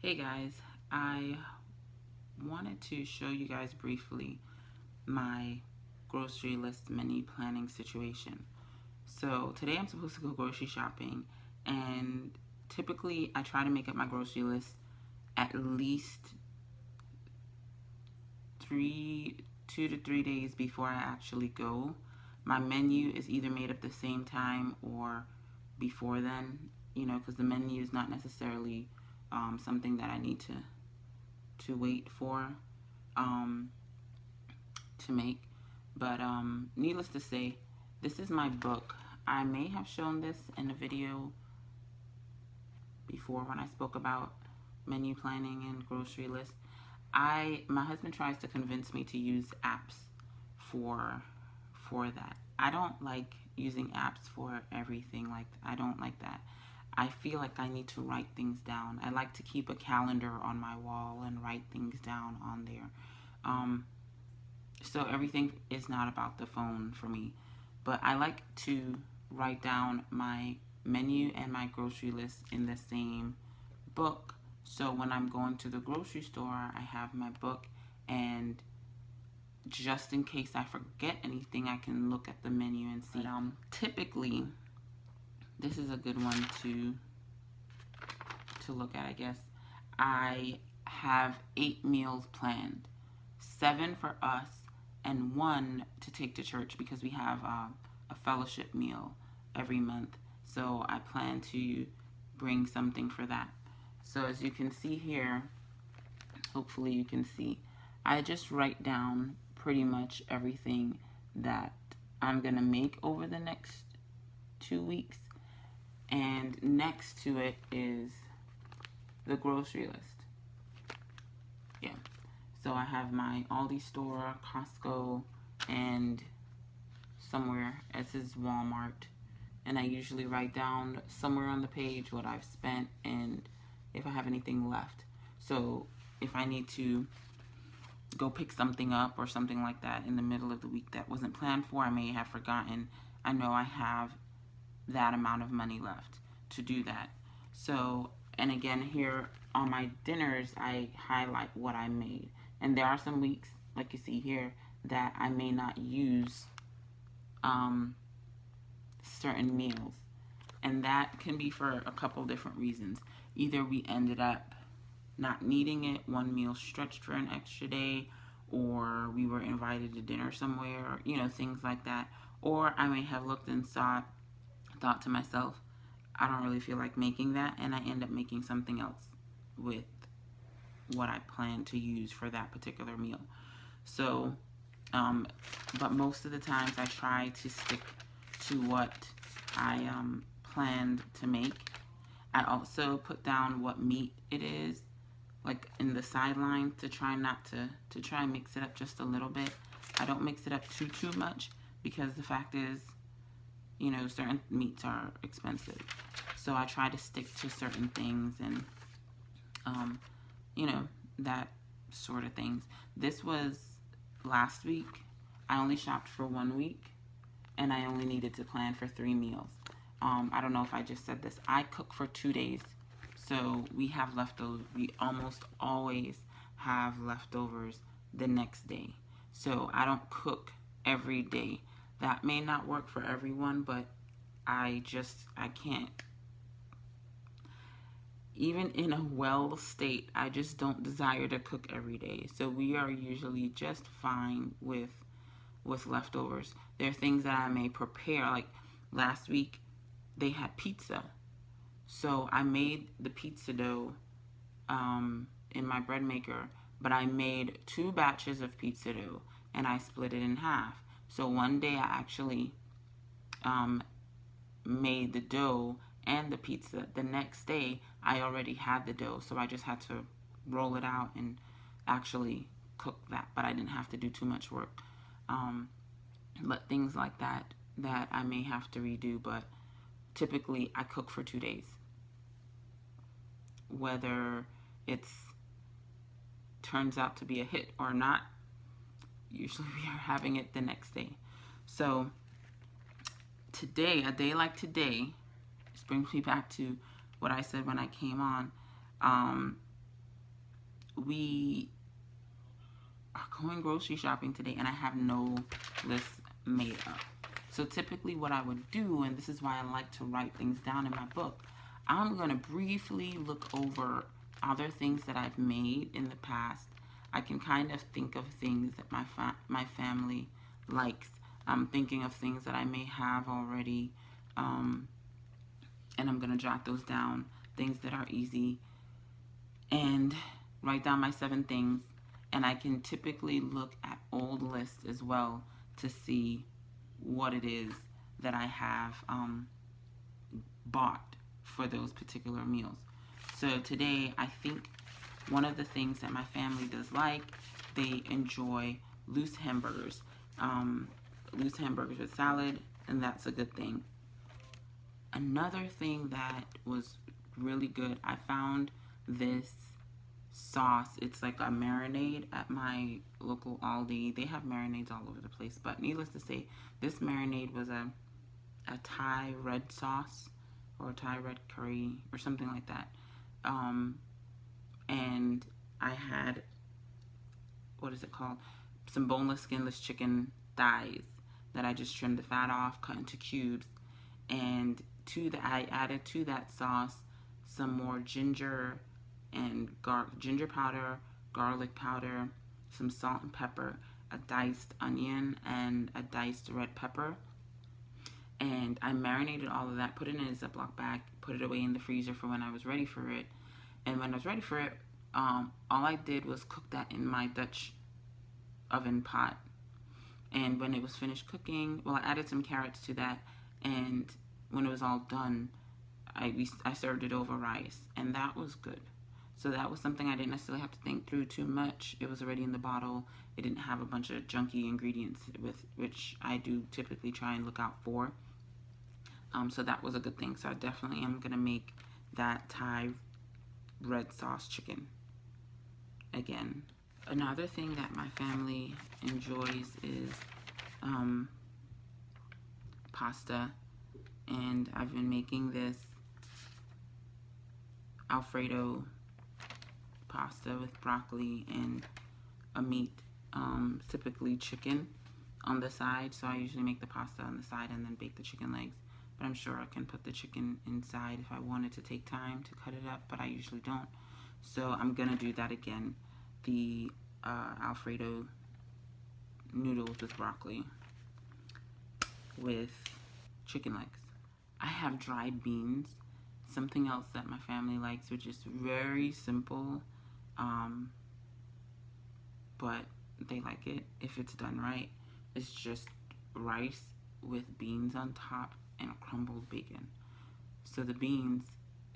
Hey guys, I wanted to show you guys briefly my grocery list menu planning situation. So today I'm supposed to go grocery shopping, and typically I try to make up my grocery list at least 2 to 3 days before I actually go. My menu is either made up the same time or before then, because the menu is not necessarily something that I need to wait for um, to make. But needless to say, this is my book. I may have shown this in a video before when I spoke about menu planning and grocery lists. My husband tries to convince me to use apps for that. I don't like using apps for everything. I don't like that. I feel like I need to write things down. I like to keep a calendar on my wall and write things down on there. So everything is not about the phone for me. But I like to write down my menu and my grocery list in the same book. So when I'm going to the grocery store, I have my book, and just in case I forget anything, I can look at the menu and see. Typically, this is a good one to look at, I guess. I have 8 meals planned, 7 for us, and 1 to take to church because we have a fellowship meal every month. So I plan to bring something for that. So as you can see here, hopefully you can see, I just write down pretty much everything that I'm gonna make over the next 2 weeks, and next to it is the grocery list. Yeah, so I have my Aldi store, Costco, and somewhere, this is Walmart, and I usually write down somewhere on the page what I've spent and if I have anything left. So if I need to go pick something up or something like that in the middle of the week that wasn't planned for, I may have forgotten, I know I have that amount of money left to do that. So, and again, here on my dinners, I highlight what I made. And there are some weeks, like you see here, that I may not use certain meals. And that can be for a couple different reasons. Either we ended up not needing it, one meal stretched for an extra day, or we were invited to dinner somewhere, things like that. Or I may have looked and thought to myself, I don't really feel like making that, and I end up making something else with what I plan to use for that particular meal. So, but most of the times I try to stick to what I planned to make. I also put down what meat it is, like in the sideline, to try not to try and mix it up just a little bit. I don't mix it up too much because the fact is, certain meats are expensive. So I try to stick to certain things and, that sort of things. This was last week. I only shopped for 1 week, and I only needed to plan for 3 meals. I don't know if I just said this. I cook for 2 days, so we have leftovers. We almost always have leftovers the next day. So I don't cook every day. That may not work for everyone, but I can't. Even in a well state, I just don't desire to cook every day. So we are usually just fine with leftovers. There are things that I may prepare. Like last week, they had pizza. So I made the pizza dough in my bread maker, but I made 2 batches of pizza dough and I split it in half. So one day I actually made the dough and the pizza. The next day I already had the dough, so I just had to roll it out and actually cook that, but I didn't have to do too much work. But things like that I may have to redo, but typically I cook for 2 days. Whether it's turns out to be a hit or not, usually we are having it the next day. So today, a day like today, this brings me back to what I said when I came on. we are going grocery shopping today and I have no list made up. So typically what I would do, and this is why I like to write things down in my book, I'm going to briefly look over other things that I've made in the past. I can kind of think of things that my family likes. I'm thinking of things that I may have already, and I'm going to jot those down, things that are easy, and write down my 7 things. And I can typically look at old lists as well to see what it is that I have bought for those particular meals. So today, I think one of the things that my family does like, they enjoy loose hamburgers. Loose hamburgers with salad, and that's a good thing. Another thing that was really good, I found this sauce. It's like a marinade at my local Aldi. They have marinades all over the place, but needless to say, this marinade was a Thai red sauce or a Thai red curry or something like that. And I had, what is it called? Some boneless, skinless chicken thighs that I just trimmed the fat off, cut into cubes, and I added to that sauce some more ginger and ginger powder, garlic powder, some salt and pepper, a diced onion, and a diced red pepper. And I marinated all of that, put it in a Ziploc bag, put it away in the freezer for when I was ready for it. And when I was ready for it, all I did was cook that in my Dutch oven pot. And when it was finished cooking, well, I added some carrots to that, and when it was all done, I served it over rice, and that was good. So that was something I didn't necessarily have to think through too much. It was already in the bottle. It didn't have a bunch of junky ingredients, which I do typically try and look out for. So that was a good thing. So I definitely am going to make that Thai red sauce chicken again. Another thing that my family enjoys is pasta, and I've been making this Alfredo pasta with broccoli and a meat, typically chicken, on the side. So I usually make the pasta on the side and then bake the chicken legs. But I'm sure I can put the chicken inside if I wanted to take time to cut it up, but I usually don't. So I'm gonna do that again. The Alfredo noodles with broccoli with chicken legs. I have dried beans, something else that my family likes, which is very simple, but they like it if it's done right. It's just rice with beans on top and crumbled bacon. So the beans,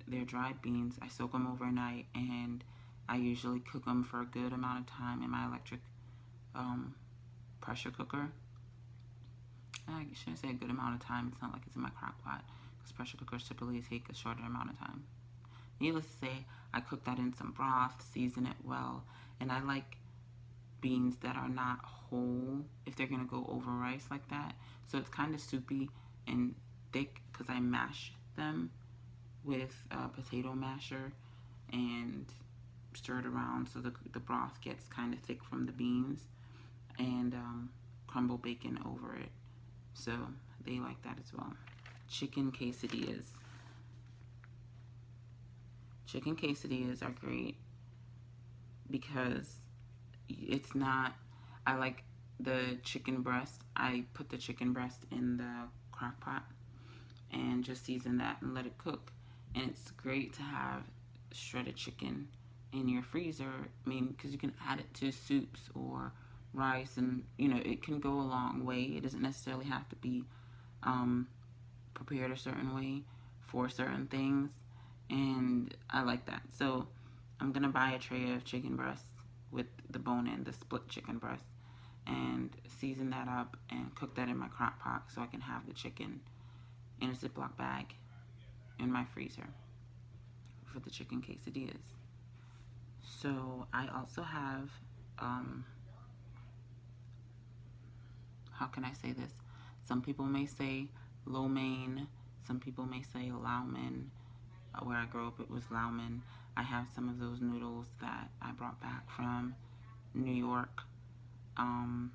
they're dried beans. I soak them overnight, and I usually cook them for a good amount of time in my electric pressure cooker. I shouldn't say a good amount of time. It's not like it's in my crock pot, because pressure cookers typically take a shorter amount of time. Needless to say, I cook that in some broth, season it well, and I like beans that are not whole if they're going to go over rice like that. So it's kind of soupy and thick because I mash them with a potato masher and stir it around so the broth gets kind of thick from the beans, and crumble bacon over it. So they like that as well. Chicken quesadillas. Chicken quesadillas are great because it's not, I like the chicken breast. I put the chicken breast in the crock pot and just season that and let it cook. And it's great to have shredded chicken in your freezer. I mean, because you can add it to soups or rice, and it can go a long way. It doesn't necessarily have to be prepared a certain way for certain things, and I like that. So I'm gonna buy a tray of chicken breasts with the bone in, the split chicken breast, and season that up and cook that in my crock pot so I can have the chicken in a Ziploc bag in my freezer for the chicken quesadillas. So I also have how can I say this? Some people may say lo mein, some people may say lao mein. Where I grew up, it was Lauman. I have some of those noodles that I brought back from New York. And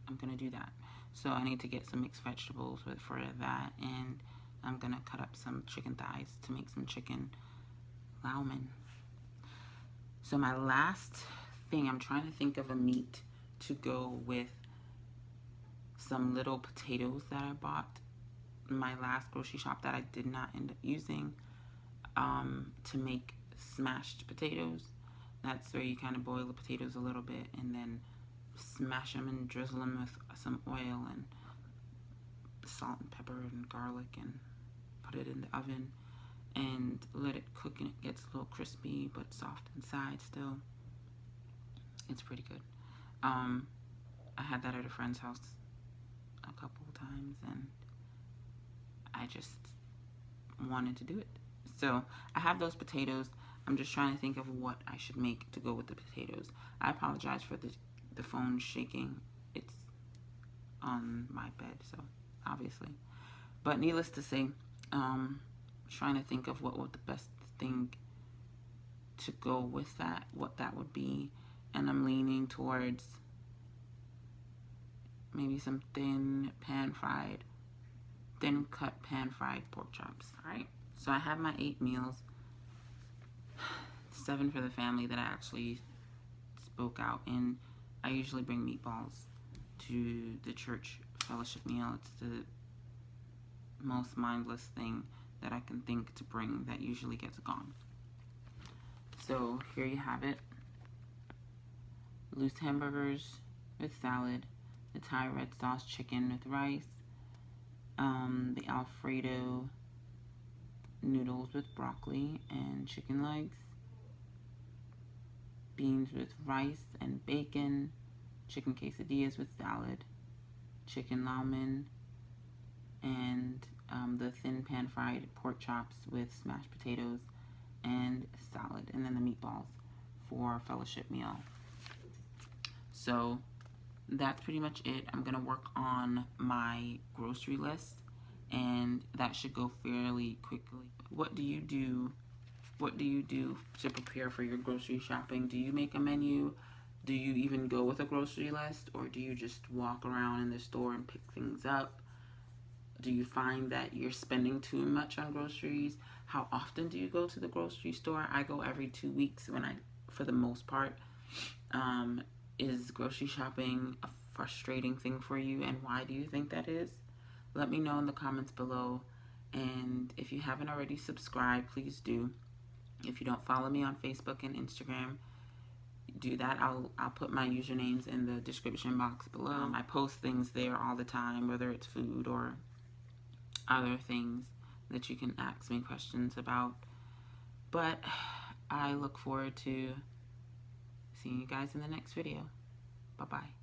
I'm gonna do that. So I need to get some mixed vegetables for that, and I'm gonna cut up some chicken thighs to make some chicken Lauman. So my last thing, I'm trying to think of a meat to go with some little potatoes that I bought in my last grocery shop that I did not end up using, to make smashed potatoes. That's where you kind of boil the potatoes a little bit and then smash them and drizzle them with some oil and salt and pepper and garlic, and put it in the oven and let it cook, and it gets a little crispy but soft inside still. It's pretty good. I had that at a friend's house a couple times, and I just wanted to do it. So I have those potatoes. I'm just trying to think of what I should make to go with the potatoes. I apologize for the phone shaking. It's on my bed, so obviously. But needless to say, trying to think of what would the best thing to go with that, what that would be. And I'm leaning towards maybe some thin cut pan fried pork chops. All right. So I have my 8 meals, 7 for the family that I actually spoke out in. I usually bring meatballs to the church fellowship meal. It's the most mindless thing that I can think to bring that usually gets gone. So here you have it. Loose hamburgers with salad, the Thai red sauce chicken with rice, the Alfredo noodles with broccoli and chicken legs, beans with rice and bacon, chicken quesadillas with salad, chicken laumen, and the thin pan fried pork chops with smashed potatoes and salad, and then the meatballs for fellowship meal. So that's pretty much it. I'm gonna work on my grocery list, and that should go fairly quickly. What do you do? What do you do to prepare for your grocery shopping? Do you make a menu? Do you even go with a grocery list, or do you just walk around in the store and pick things up? Do you find that you're spending too much on groceries? How often do you go to the grocery store? I go every 2 weeks for the most part. Is grocery shopping a frustrating thing for you, and why do you think that is? Let me know in the comments below. And if you haven't already subscribed, please do. If you don't follow me on Facebook and Instagram, do that. I'll put my usernames in the description box below. I post things there all the time, whether it's food or other things that you can ask me questions about. But I look forward to seeing you guys in the next video. Bye-bye.